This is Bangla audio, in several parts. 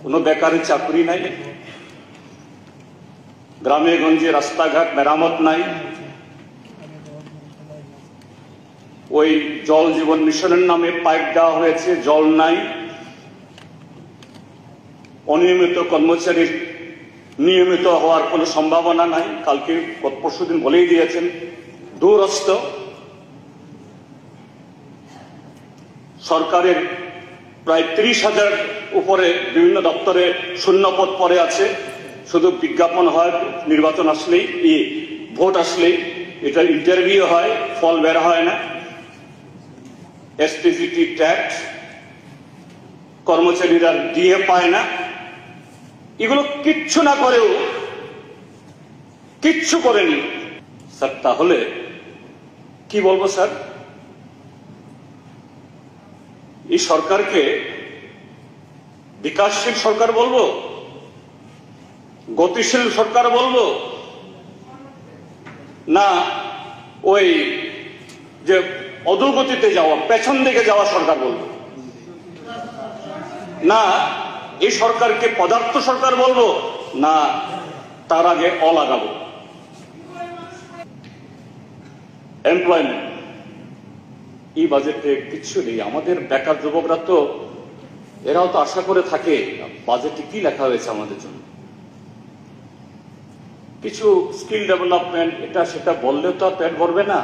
কোনো বেকারি চাকরি নাই, গ্রামে গঞ্জে রাস্তাঘাট মেরামত নাই, ওই জল জীবন মিশনের নামে পাইপ দেওয়া হয়েছে, জল নাই, অনিয়মিত কর্মচারীর নিয়মিত হওয়ার কোনো সম্ভাবনা নাই। কালকে পরশুদিন বলেই দিয়েছেন দূরস্থ। সরকারের প্রায় 30,000 উপরে বিভিন্ন দপ্তরে শূন্যপদ পড়ে আছে, শুধু বিজ্ঞাপন হয়, নির্বাচন আসলেই ভোট আসলেই এটা ইন্টারভিউ হয়, ফল বের হয় না। এসটিজিটি ট্যাক্স, কর্মচারীরা ডিএ পায় না, এগুলো কিচ্ছু না করেও কিচ্ছু করেনি স্যার। তাহলে কি বলবো স্যার, এই সরকারকে বিকাশশীল সরকার বলবো, গতিশীল সরকার বলবো, না ওই যে অধোগতিতে যাওয়া, পেছন দিকে যাওয়া সরকার বলবো, না এই সরকারকে পদার্থ সরকার বলবো, না তার আগে লাগাবো? এমপ্লয়মেন্ট এই বাজেটে কিচ্ছু নেই। আমাদের বেকার যুবকরা তো এরাও তো আশা করে থাকে বাজেটে কি লেখা হয়েছে আমাদের জন্য। কিছু স্কিল ডেভেলপমেন্ট এটা সেটা বললেও তো আর পেট ভরবে না।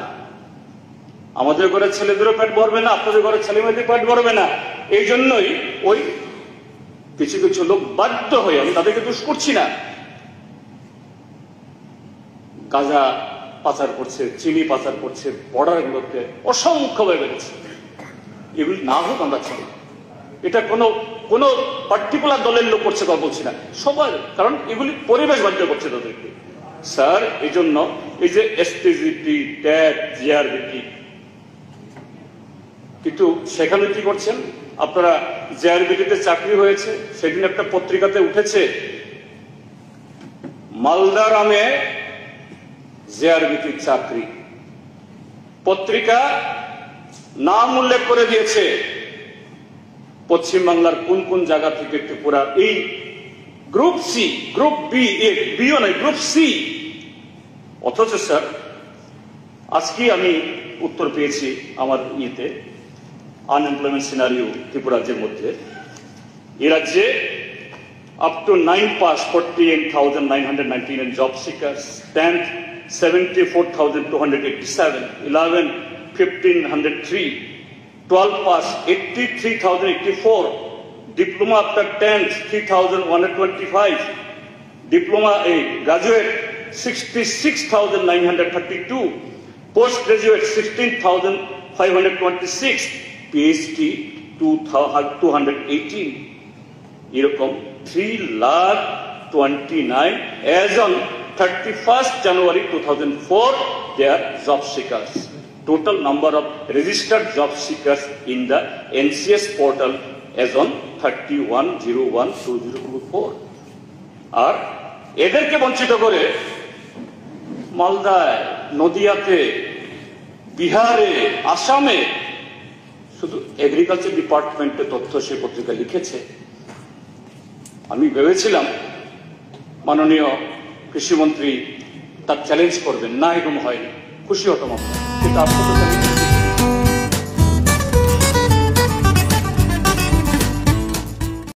আমাদের ঘরের ছেলেদেরও পেট ভরবে না, আপনাদের ঘরের ছেলে মেয়েদের পেট ভরবে না। এই জন্যই ওই কিছু কিছু লোক বাধ্য হয়ে, আমি তাদেরকে দোষ করছি না, গাঁজা পাচার করছে, চিনি পাচার করছে, বর্ডারগুলোতে অসংখ্যভাবে বেড়েছে। এগুলি না হোক আমরা চাই। এটা কোনো পার্টিকুলার দলের লোক করছে তা বলছি না, সবার, কারণ এগুলি পরিবেশ বাধ্য করছে তাদেরকে। স্যার এই জন্য এই যে এসটিজিটি, ট্যাগ, জিআরবিটি, কিন্তু সেখানে কি করছেন আপনারা? জিআরবিটিতে চাকরি হয়েছে, সেদিন একটা পত্রিকাতে উঠেছে মালদারামে জিআরবিটির চাকরি। পত্রিকা নাম উল্লেখ করে দিয়েছে পশ্চিমবাংলার কোন কোন জায়গা থেকে ত্রিপুরা, এই গ্রুপ সি, গ্রুপ বিও নয়, গ্রুপ সি। অথচ স্যার আজকে আমি উত্তর পেয়েছি আমার ইয়েতে, আনএমপ্লয়মেন্ট সিনারিও ত্রিপুরা রাজ্যের মধ্যে, এই রাজ্যে up to 9 pass 48,999 job seekers, 10th 74,287, 11 1,503, 12 pass 83,084, diploma after 10th 3,125, diploma graduate 66,932, postgraduate 16,526, PhD 218, এরকম 3,29,000 as on 31st January 2004 they are job seekers. Total number of registered job seekers in the NCS portal as on 31/01/2024. আর এদেরকে বঞ্চিত করে মালদায়, নদিয়াতে, বিহারে, আসামে শুধু এগ্রিকালচার ডিপার্টমেন্টের তথ্য সে পত্রিকা লিখেছে। আমি ভেবেছিলাম মাননীয় কৃষিমন্ত্রী তার চ্যালেঞ্জ করবেন, না এরকম হয়নি, খুশি হতাম, কিন্তু আসলে